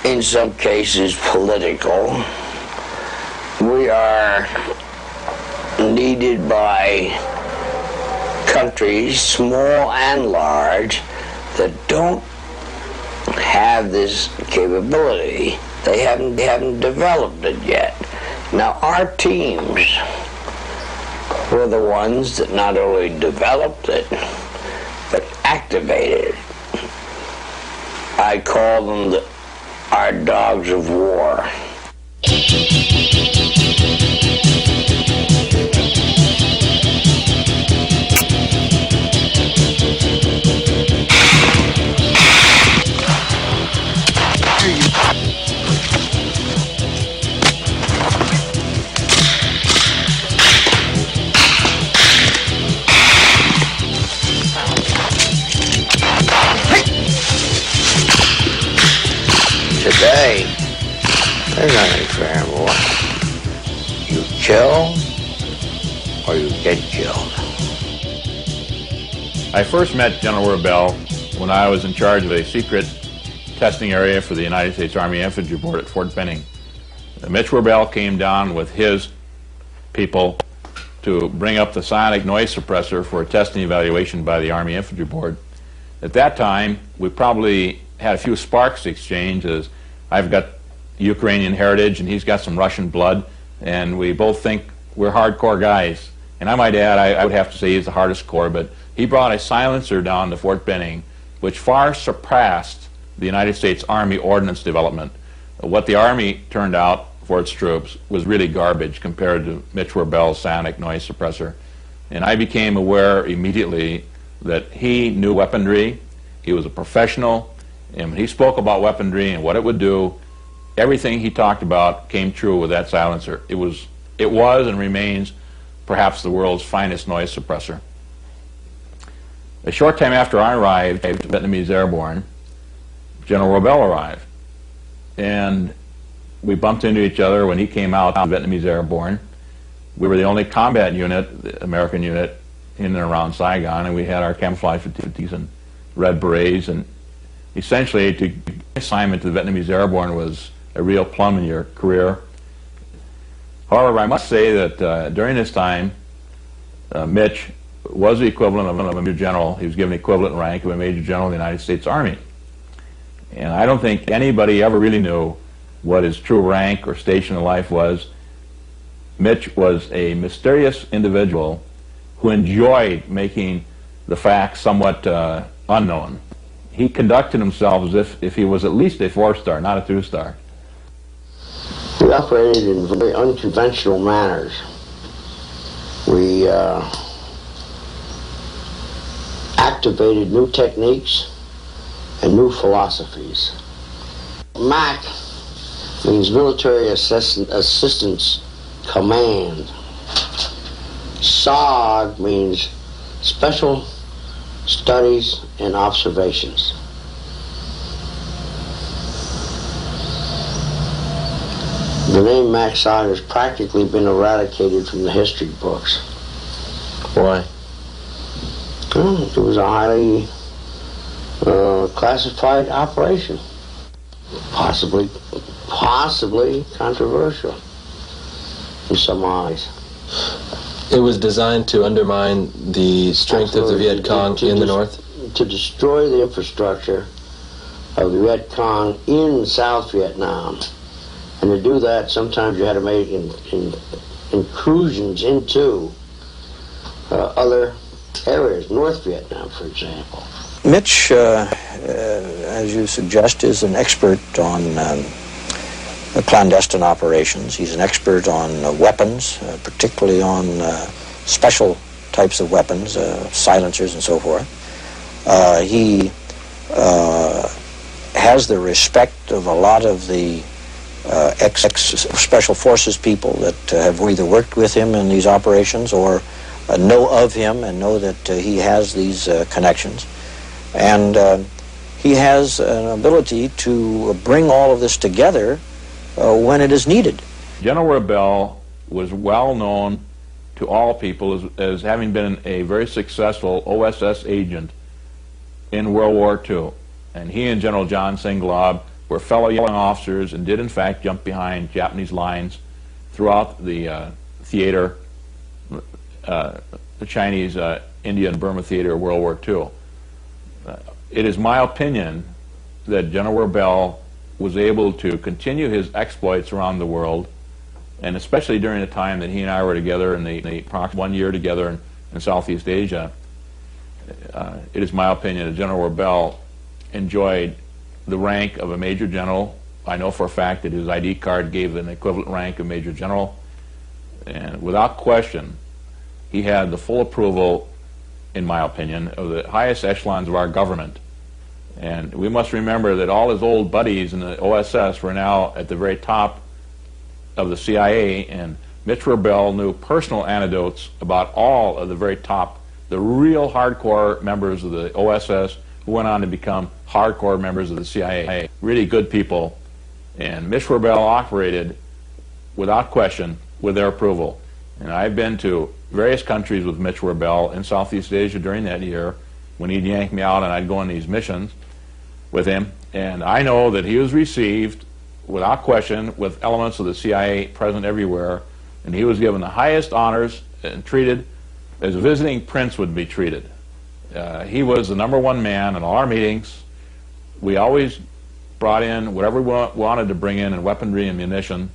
in some cases political. We are needed by countries, small and large, that don't have this capability. They haven't developed it yet. Now, our teams were the ones that not only developed it, but activated it. I call them our dogs of war. Today, there's nothing fair anymore. You kill, or you get killed. I first met General WerBell when I was in charge of a secret testing area for the United States Army Infantry Board at Fort Benning. Mitch WerBell came down with his people to bring up the SIONIC noise suppressor for a testing evaluation by the Army Infantry Board. At that time, we probably had a few sparks exchanged, as I've got Ukrainian heritage and he's got some Russian blood, and we both think we're hardcore guys. And I might add, I would have to say he's the hardest core, but he brought a silencer down to Fort Benning which far surpassed the United States Army ordnance development. What the Army turned out for its troops was really garbage compared to Mitch WerBell's SIONIC noise suppressor. And I became aware immediately that he knew weaponry, he was a professional, and when he spoke about weaponry and what it would do, everything he talked about came true with that silencer. It was and remains perhaps the world's finest noise suppressor. A short time after I arrived, Vietnamese Airborne, General WerBell arrived. And we bumped into each other when he came out of Vietnamese Airborne. We were the only combat unit, the American unit, in and around Saigon, and we had our camouflage fatigues and red berets, and essentially to get assignment to the Vietnamese Airborne was a real plum in your career. However, I must say that during this time, Mitch was the equivalent of a major general. He was given the equivalent rank of a major general in the United States Army. And I don't think anybody ever really knew what his true rank or station in life was. Mitch was a mysterious individual who enjoyed making the facts somewhat unknown. He conducted himself as if he was at least a 4-star, not a 2-star. We operated in very unconventional manners. We activated new techniques and new philosophies. MAC means Military Assistance Command. SOG means Special Studies and Observations. The name MAC SOG has practically been eradicated from the history books. Why? Well, it was a highly classified operation. Possibly controversial in some eyes. It was designed to undermine the strength of the Viet Cong in the north? To destroy the infrastructure of the Viet Cong in South Vietnam. And to do that, sometimes you had to make incursions into other areas, North Vietnam, for example. Mitch, as you suggest, is an expert on clandestine operations. He's an expert on weapons, particularly on special types of weapons, silencers and so forth. He has the respect of a lot of the ex-special forces people that have either worked with him in these operations or know of him and know that he has these connections. And he has an ability to bring all of this together when it is needed. General WerBell was well known to all people as having been a very successful OSS agent in World War II. And he and General John Singlaub were fellow young officers and did in fact jump behind Japanese lines throughout the theater, the Chinese, India and Burma theater of World War II. It is my opinion that General WerBell was able to continue his exploits around the world, and especially during the time that he and I were together in the approximately 1 year together in Southeast Asia. It is my opinion that General WerBell enjoyed the rank of a Major General. I know for a fact that his ID card gave an equivalent rank of Major General, and without question, he had the full approval, in my opinion, of the highest echelons of our government. And we must remember that all his old buddies in the OSS were now at the very top of the CIA, and Mitch WerBell knew personal anecdotes about all of the very top, the real hardcore members of the OSS who went on to become hardcore members of the CIA. Really good people. And Mitch WerBell operated, without question, with their approval. And I've been to various countries with Mitch WerBell in Southeast Asia during that year when he'd yank me out and I'd go on these missions with him. And I know that he was received, without question, with elements of the CIA present everywhere. And he was given the highest honors and treated as a visiting prince would be treated. He was the #1 man in all our meetings. We always brought in whatever we wanted to bring in weaponry and munition.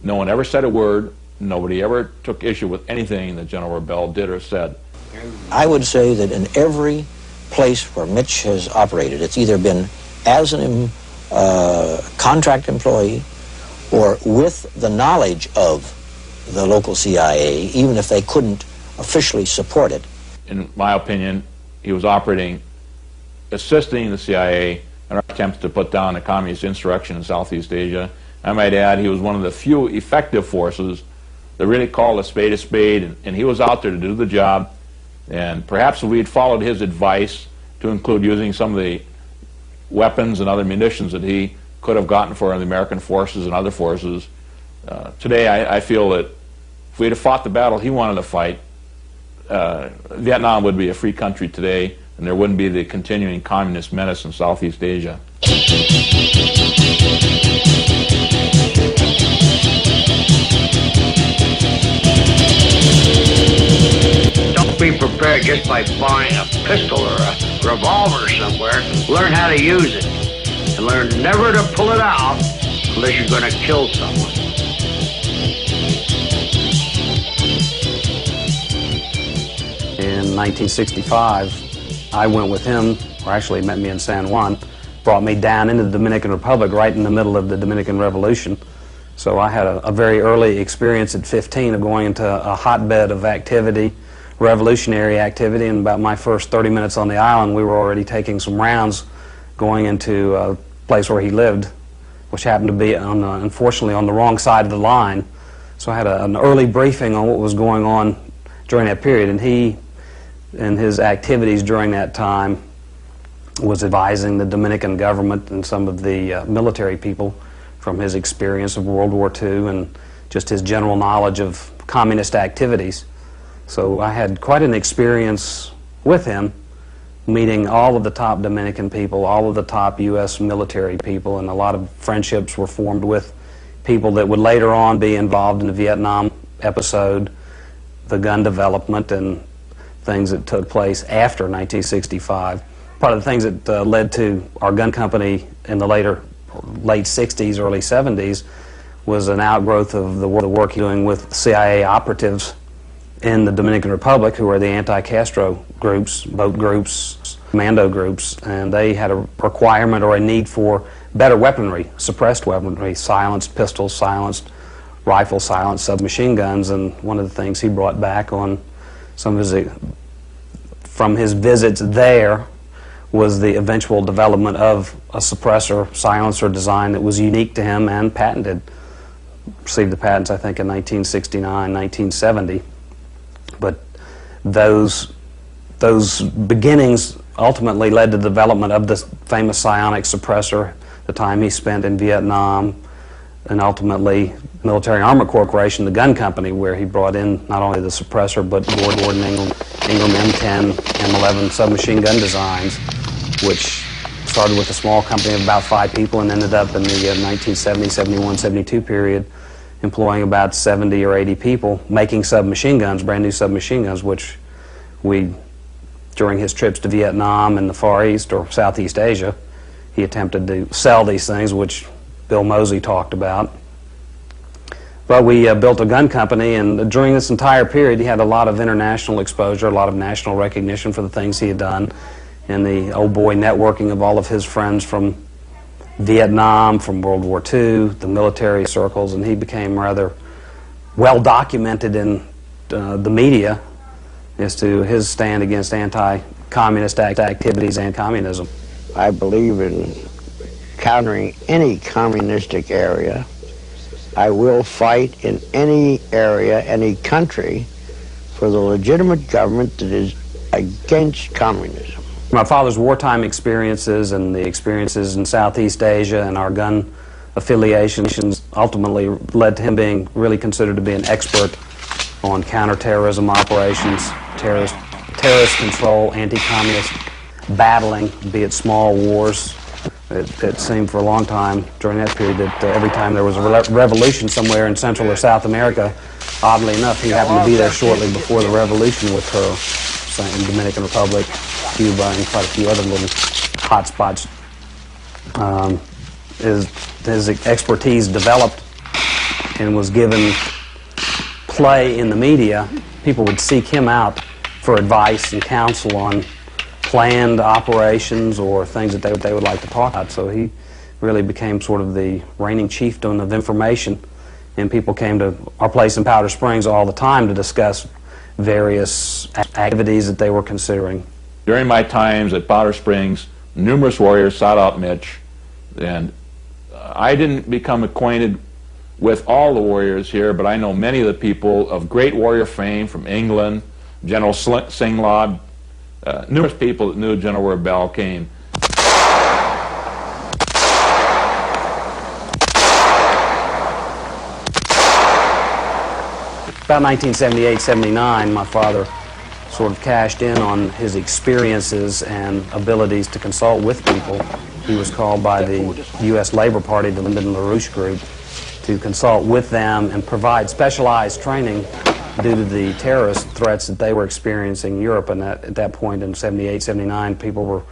No one ever said a word. Nobody ever took issue with anything that General WerBell did or said. I would say that in every place where Mitch has operated, it's either been as a contract employee or with the knowledge of the local CIA, even if they couldn't officially support it. In my opinion, he was operating, assisting the CIA in our attempts to put down the communist insurrection in Southeast Asia. I might add, he was one of the few effective forces that really called a spade, and he was out there to do the job. And perhaps if we had followed his advice to include using some of the weapons and other munitions that he could have gotten for the American forces and other forces, today I feel that if we had fought the battle he wanted to fight, Vietnam would be a free country today, and there wouldn't be the continuing communist menace in Southeast Asia. Don't be prepared just by buying a pistol or a revolver somewhere. Learn how to use it, and learn never to pull it out unless you're going to kill someone. In 1965, I went with him, or actually met me in San Juan, brought me down into the Dominican Republic right in the middle of the Dominican Revolution. So I had a very early experience at 15 of going into a hotbed of activity, revolutionary activity, and about my first 30 minutes on the island we were already taking some rounds going into a place where he lived, which happened to be, unfortunately, on the wrong side of the line. So I had an early briefing on what was going on during that period, and he and his activities during that time was advising the Dominican government and some of the military people from his experience of World War II and just his general knowledge of communist activities. So I had quite an experience with him, meeting all of the top Dominican people, all of the top U.S. military people, and a lot of friendships were formed with people that would later on be involved in the Vietnam episode, the gun development, and things that took place after 1965. Part of the things that led to our gun company in the late 60s, early 70s was an outgrowth of the work doing with CIA operatives in the Dominican Republic, who were the anti-Castro groups, boat groups, commando groups, and they had a requirement or a need for better weaponry, suppressed weaponry, silenced pistols, silenced rifles, silenced submachine guns. And one of the things he brought back on some of his, from his visits there, was the eventual development of a suppressor silencer design that was unique to him and patented. Received the patents, I think, in 1969, 1970. But those beginnings ultimately led to the development of the famous SIONICs suppressor, the time he spent in Vietnam, and ultimately Military Armament Corporation, the gun company, where he brought in not only the suppressor but Gordon Ingram M10, M11 submachine gun designs, which started with a small company of about 5 people and ended up in the 1970, 71, 72 period employing about 70 or 80 people, making submachine guns, brand new submachine guns, which we, during his trips to Vietnam and the Far East or Southeast Asia, he attempted to sell these things, which Bill Mosey talked about. But we built a gun company, and during this entire period he had a lot of international exposure, a lot of national recognition for the things he had done, and the old boy networking of all of his friends from Vietnam, from World War II, the military circles, and he became rather well documented in the media as to his stand against anti-communist activities and communism. I believe in countering any communistic area. I will fight in any area, any country, for the legitimate government that is against communism. My father's wartime experiences and the experiences in Southeast Asia and our gun affiliations ultimately led to him being really considered to be an expert on counterterrorism operations, terrorist control, anti-communist battling, be it small wars. It seemed for a long time during that period that every time there was a revolution somewhere in Central or South America, oddly enough, he happened to be there shortly before the revolution would occur. In Dominican Republic, Cuba, and quite a few other little hot spots. His expertise developed and was given play in the media. People would seek him out for advice and counsel on planned operations or things that they would like to talk about. So he really became sort of the reigning chieftain of information, and people came to our place in Powder Springs all the time to discuss various activities that they were considering. During my times at Powder Springs, numerous warriors sought out Mitch, and I didn't become acquainted with all the warriors here, but I know many of the people of great warrior fame from England, General Singlod, numerous people that knew General WerBell came. About 1978-79, my father sort of cashed in on his experiences and abilities to consult with people. He was called by the U.S. Labor Party, the Lyndon LaRouche Group, to consult with them and provide specialized training due to the terrorist threats that they were experiencing in Europe. And at that point in 78-79, people were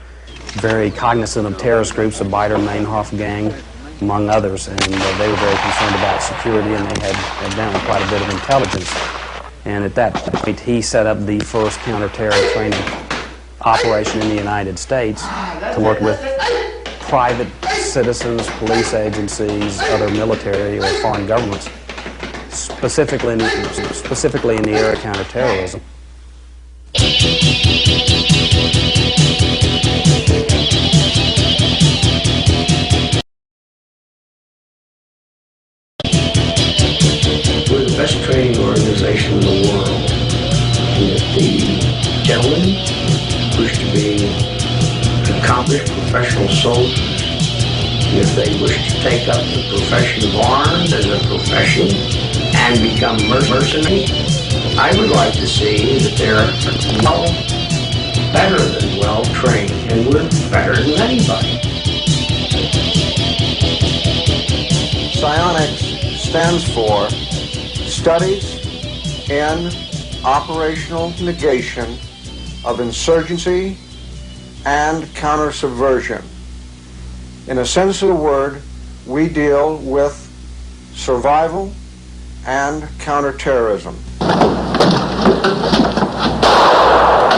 very cognizant of terrorist groups, the Baader-Meinhof gang, among others, and they were very concerned about security, and they had done quite a bit of intelligence. And at that point, he set up the first counter-terror training operation in the United States to work with private citizens, police agencies, other military or foreign governments, specifically in the area of counterterrorism. We're the best training organization in the world. And if the gentlemen wish to be accomplished professional soldiers, if they wish to take up the profession of arms as a profession and become mercenaries, I would like to see that they're better than well trained, and we're better than anybody. SIONICs stands for Studies in Operational Negation of Insurgency and Counter-Subversion. In a sense of the word, we deal with survival and counterterrorism.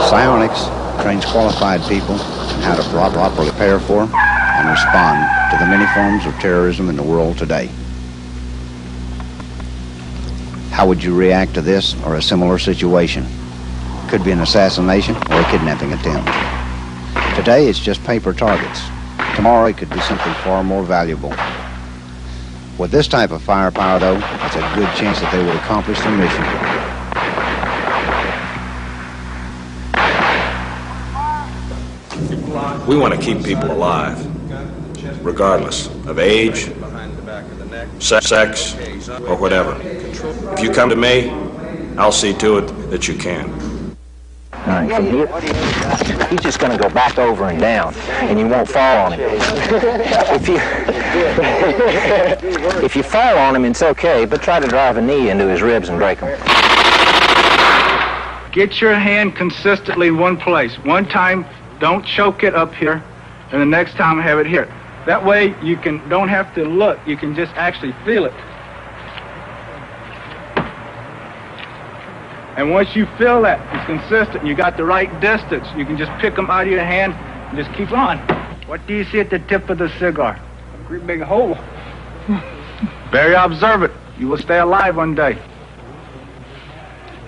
SIONICs trains qualified people in how to properly prepare for and respond to the many forms of terrorism in the world today. How would you react to this or a similar situation? Could be an assassination or a kidnapping attempt. Today it's just paper targets. Tomorrow it could be something far more valuable. With this type of firepower, though, it's a good chance that they would accomplish their mission. We want to keep people alive, regardless of age, sex, or whatever. If you come to me, I'll see to it that you can. From here, he's just going to go back over and down, and you won't fall on him. If you fall on him, it's okay, but try to drive a knee into his ribs and break them. Get your hand consistently in one place. One time, don't choke it up here, and the next time have it here. That way you don't have to look, you can just actually feel it. And once you feel that it's consistent, you got the right distance, you can just pick them out of your hand and just keep on. What do you see at the tip of the cigar? A great big hole. Very observant. You will stay alive one day.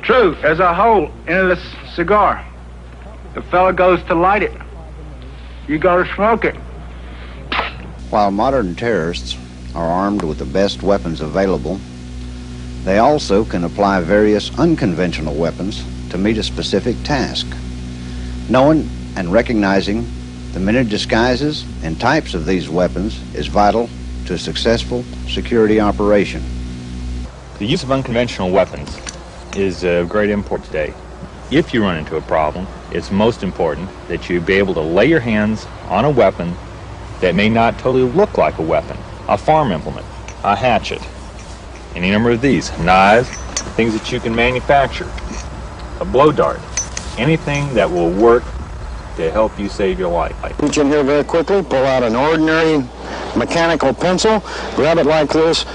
True, there's a hole in the cigar. The fella goes to light it. You go to smoke it. While modern terrorists are armed with the best weapons available, they also can apply various unconventional weapons to meet a specific task. Knowing and recognizing the many disguises and types of these weapons is vital to a successful security operation. The use of unconventional weapons is of great import today. If you run into a problem, it's most important that you be able to lay your hands on a weapon that may not totally look like a weapon. A farm implement, a hatchet, any number of these, knives, things that you can manufacture, a blow dart, anything that will work to help you save your life. Reach in here very quickly, pull out an ordinary mechanical pencil, grab it like this,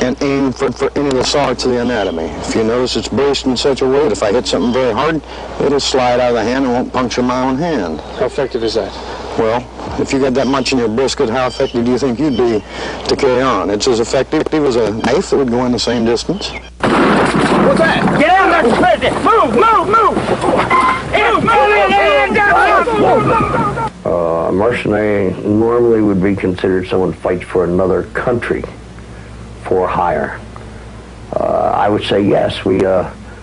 and aim for any of the parts of the anatomy. If you notice it's braced in such a way that if I hit something very hard, it'll slide out of the hand and won't puncture my own hand. How effective is that? Well, if you got that much in your brisket, how effective do you think you'd be to carry on? It's as effective as a knife that would go in the same distance. What's that? Get out of there! Move! A mercenary normally would be considered someone who fights for another country for hire. I would say yes, we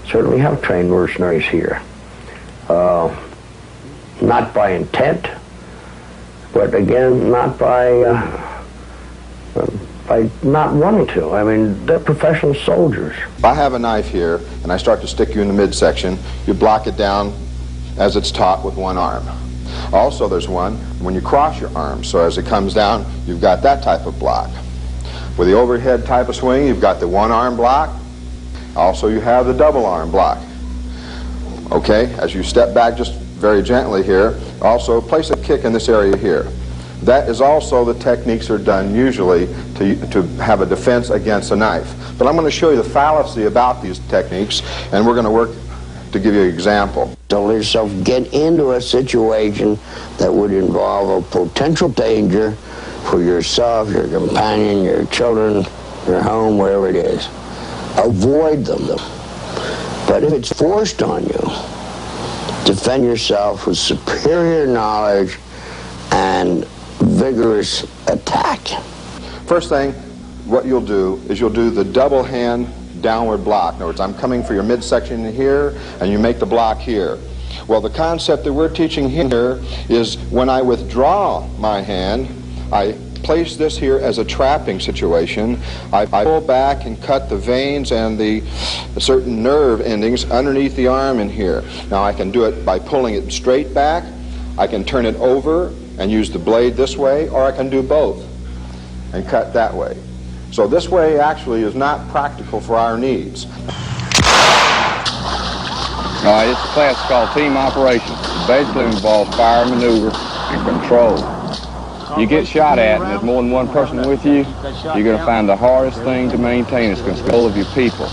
certainly have trained mercenaries here. Not by intent, but again, not by not wanting to. I mean, they're professional soldiers. If I have a knife here and I start to stick you in the midsection, you block it down as it's taught with one arm. Also, there's one when you cross your arms, so as it comes down, you've got that type of block. With the overhead type of swing, you've got the one arm block. Also, you have the double arm block. Okay, as you step back just very gently here, also place a kick in this area here. That is also the techniques are done usually to have a defense against a knife. But I'm going to show you the fallacy about these techniques, and we're going to work to give you an example. Don't let yourself get into a situation that would involve a potential danger for yourself, your companion, your children, your home, wherever it is. Avoid them. But if it's forced on you, defend yourself with superior knowledge and vigorous attack. First thing, what you'll do is you'll do the double hand downward block. In other words, I'm coming for your midsection here, and you make the block here. Well, the concept that we're teaching here is when I withdraw my hand, I place this here as a trapping situation. I pull back and cut the veins and the certain nerve endings underneath the arm in here. Now I can do it by pulling it straight back. I can turn it over and use the blade this way, or I can do both and cut that way. So this way actually is not practical for our needs. All right, it's a class called team operations. It basically involves fire maneuver and control. You get shot at and there's more than one person with you, you're going to find the hardest thing to maintain is control of your people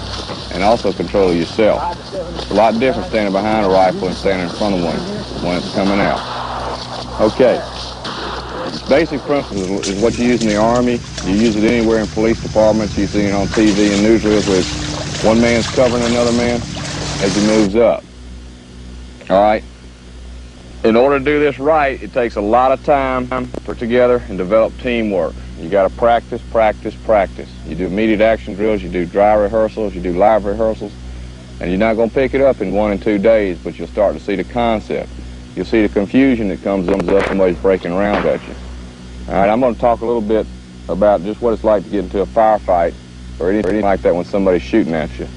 and also control of yourself. It's a lot different standing behind a rifle and standing in front of one when it's coming out. Okay. Basic principle is what you use in the Army. You use it anywhere in police departments. You see it on TV and newsreels where one man's covering another man as he moves up. All right? In order to do this right, it takes a lot of time to put together and develop teamwork. You got to practice, practice, practice. You do immediate action drills, you do dry rehearsals, you do live rehearsals, and you're not going to pick it up in 1 and 2 days, but you'll start to see the concept. You'll see the confusion that comes up when somebody's breaking around at you. All right, I'm going to talk a little bit about just what it's like to get into a firefight or anything like that when somebody's shooting at you.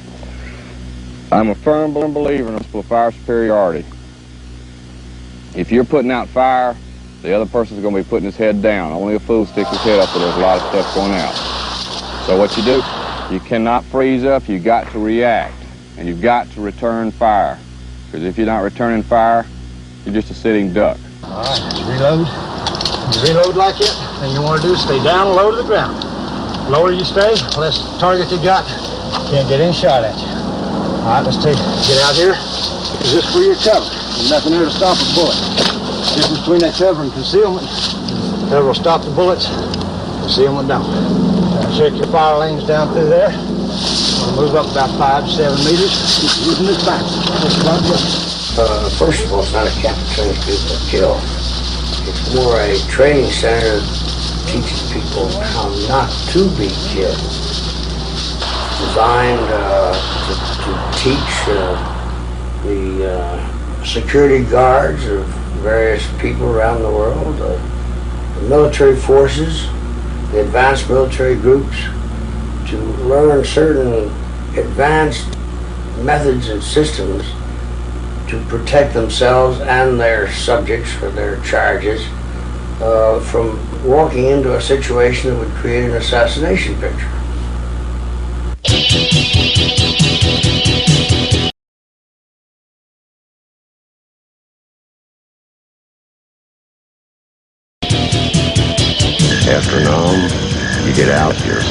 I'm a firm believer in the principle of fire superiority. If you're putting out fire, the other person's going to be putting his head down. Only a fool sticks his head up where there's a lot of stuff going out. So what you do, you cannot freeze up, you've got to react. And you've got to return fire. Because if you're not returning fire, you're just a sitting duck. All right, reload. You reload like it, and you want to do is stay down low to the ground. The lower you stay, the less target you got. Can't get any shot at you. All right, get out here. Is this for your cover? There's nothing here to stop a bullet. The difference between that cover and concealment, cover will stop the bullets, concealment don't. Check your fire lanes down through there. We'll move up about 5 to 7 meters. Keep using this back. First of all, it's not a camp that trains people to kill. It's more a training center that teaches people how not to be killed. Designed to teach the security guards of various people around the world, the military forces, the advanced military groups, to learn certain advanced methods and systems to protect themselves and their subjects or their charges from walking into a situation that would create an assassination picture. After you get out, you're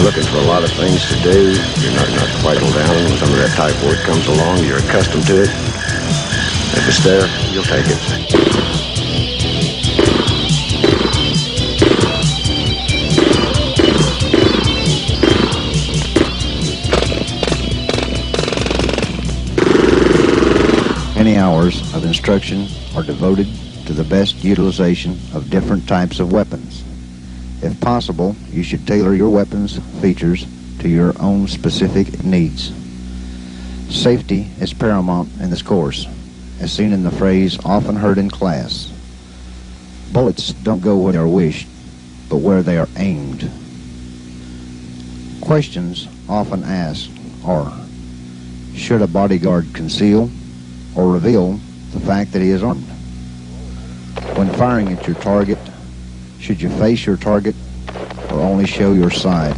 looking for a lot of things to do. You're not quite down. When some of that typhoid comes along, you're accustomed to it. If it's there, you'll take it. Many hours of instruction are devoted to the best utilization of different types of weapons. If possible, you should tailor your weapons features to your own specific needs. Safety is paramount in this course, as seen in the phrase often heard in class. Bullets don't go where they are wished, but where they are aimed. Questions often asked are, should a bodyguard conceal or reveal the fact that he is armed? When firing at your target, should you face your target or only show your side?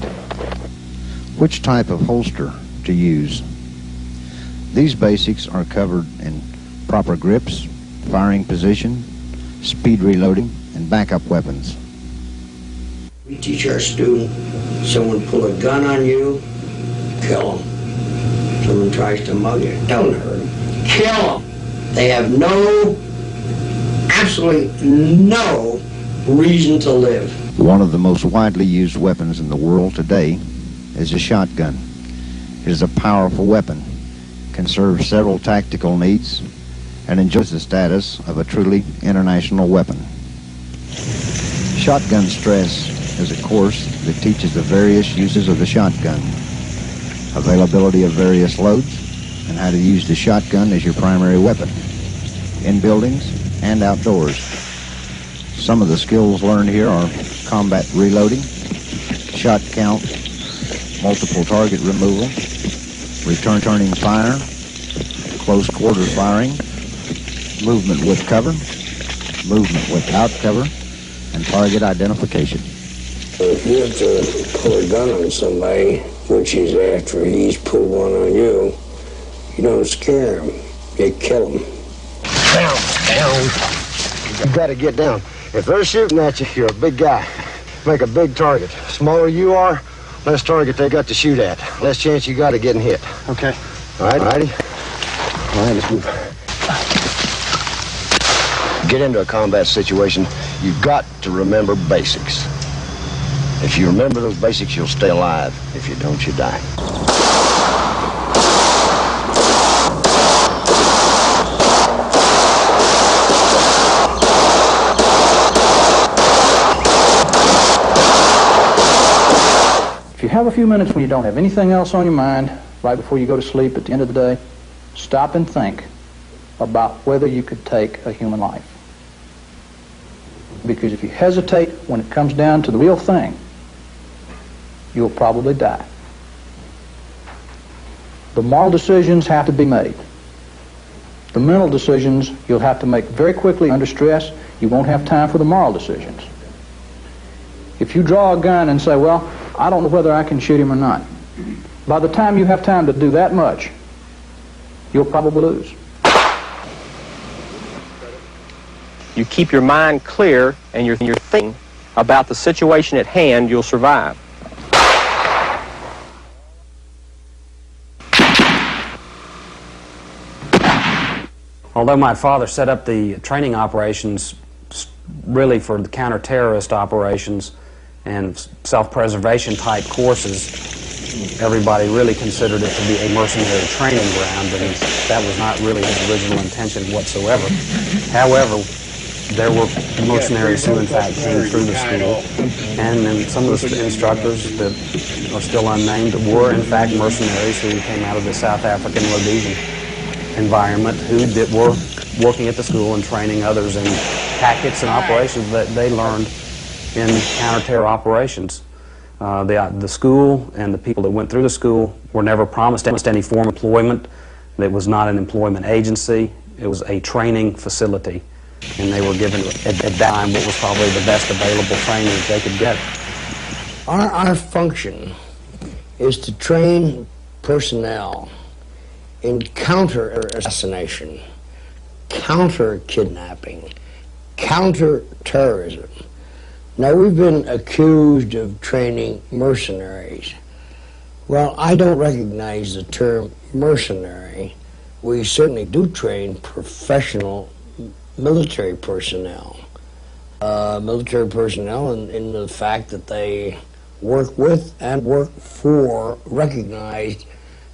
Which type of holster to use? These basics are covered in proper grips, firing position, speed reloading, and backup weapons. We teach our student, someone pull a gun on you, kill them. Someone tries to mug you, don't hurt them, kill them. They have absolutely no reason to live. One of the most widely used weapons in the world today is a shotgun. It is a powerful weapon, can serve several tactical needs, and enjoys the status of a truly international weapon. Shotgun Stress is a course that teaches the various uses of the shotgun, availability of various loads, and how to use the shotgun as your primary weapon, in buildings and outdoors. Some of the skills learned here are combat reloading, shot count, multiple target removal, returning fire, close quarter firing, movement with cover, movement without cover, and target identification. If you have to pull a gun on somebody, which is after he's pulled one on you, you don't scare him, you kill him. Down. You gotta get down. If they're shooting at you, you're a big guy. Make a big target. Smaller you are, less target they got to shoot at. Less chance you got of getting hit. Okay. All right, righty? All right, let's move. Get into a combat situation, you've got to remember basics. If you remember those basics, you'll stay alive. If you don't, you die. If you have a few minutes when you don't have anything else on your mind, right before you go to sleep at the end of the day, stop and think about whether you could take a human life. Because if you hesitate when it comes down to the real thing, you'll probably die. The moral decisions have to be made. The mental decisions you'll have to make very quickly under stress. You won't have time for the moral decisions. If you draw a gun and say, well, I don't know whether I can shoot him or not, by the time you have time to do that much, you'll probably lose. You keep your mind clear and you're thinking about the situation at hand, you'll survive. Although my father set up the training operations really for the counter-terrorist operations and self-preservation type courses, everybody really considered it to be a mercenary training ground, and that was not really his original intention whatsoever. However, there were mercenaries who in fact came through the school, and then some of the instructors that are still unnamed were in fact mercenaries who came out of the South African Rhodesian environment who were working at the school and training others in tactics and operations that they learned in counter-terror operations. The school and the people that went through the school were never promised any form of employment. It was not an employment agency. It was a training facility. And they were given at that time what was probably the best available training that they could get. Our function is to train personnel in counter-assassination, counter-kidnapping, counter-terrorism. Now, we've been accused of training mercenaries. Well, I don't recognize the term mercenary. We certainly do train professional military personnel. Military personnel in the fact that they work with and work for recognized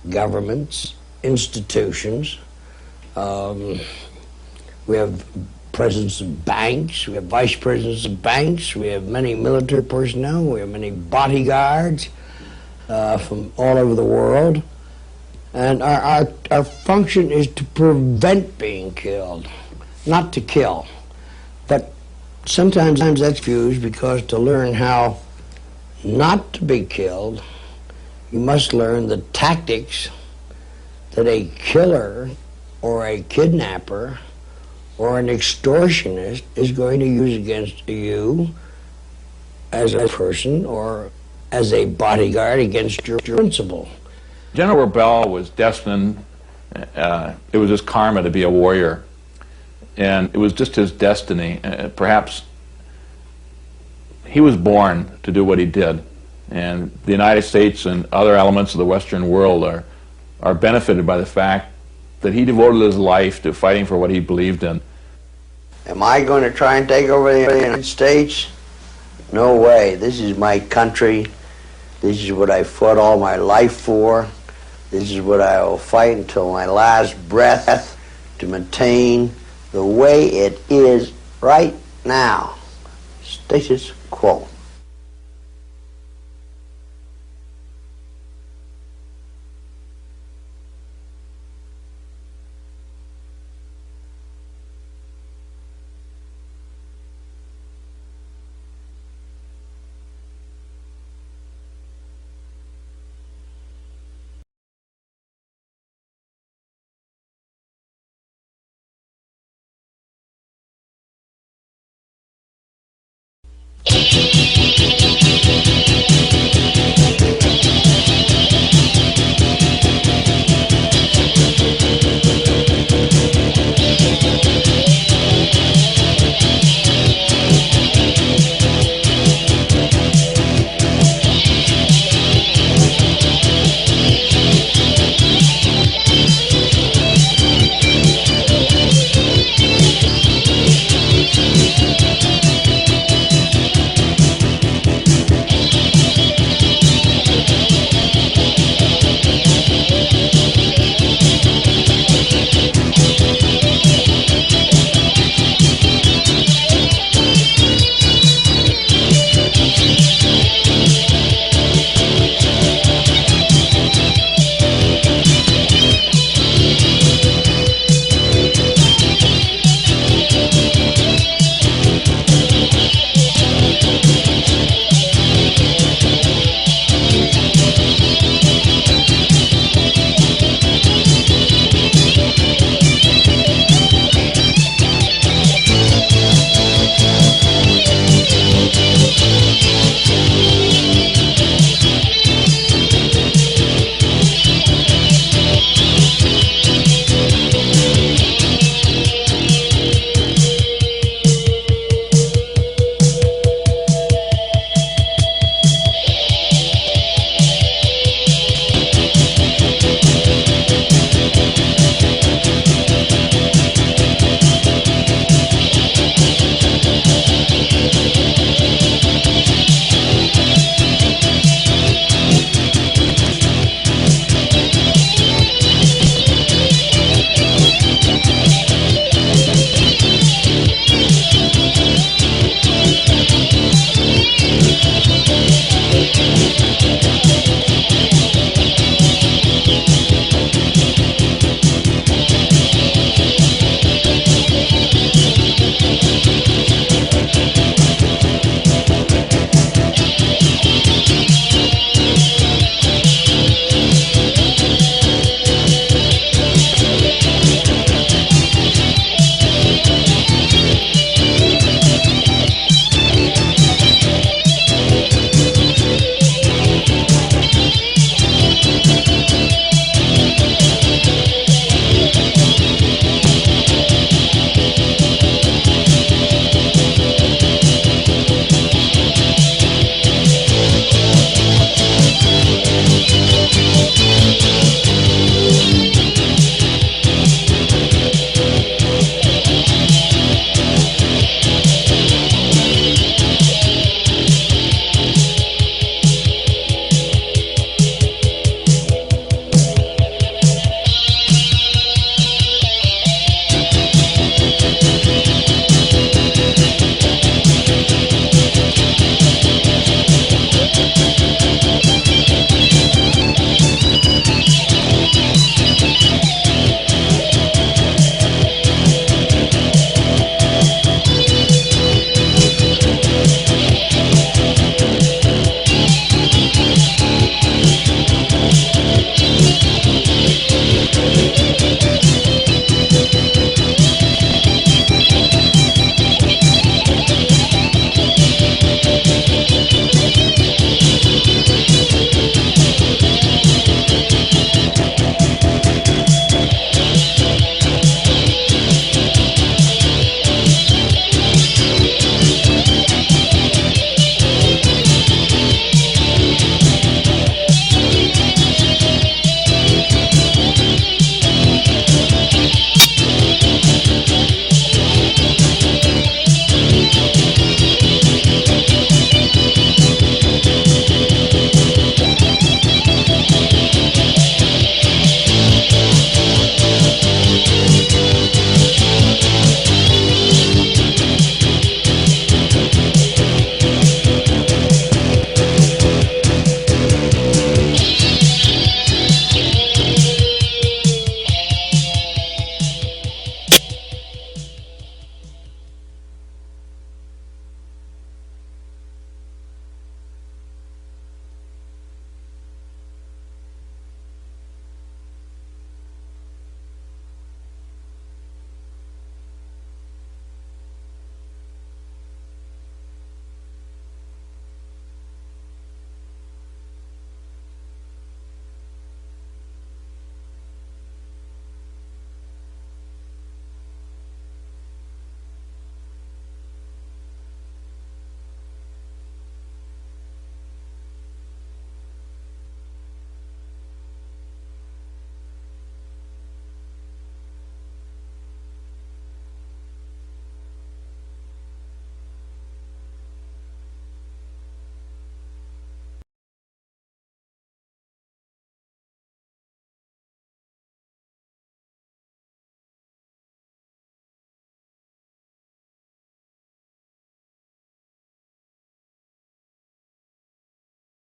governments, institutions. We have presidents of banks, we have vice presidents of banks, we have many military personnel, we have many bodyguards from all over the world. And our function is to prevent being killed, not to kill. But sometimes that's confused because to learn how not to be killed, you must learn the tactics that a killer or a kidnapper or an extortionist is going to use against you as a person or as a bodyguard against your principal. General WerBell was destined, it was his karma to be a warrior, and it was just his destiny. Perhaps he was born to do what he did, and the United States and other elements of the Western world are benefited by the fact that he devoted his life to fighting for what he believed in. Am I going to try and take over the United States? No way. This is my country. This is what I fought all my life for. This is what I will fight until my last breath to maintain the way it is right now. Status quo.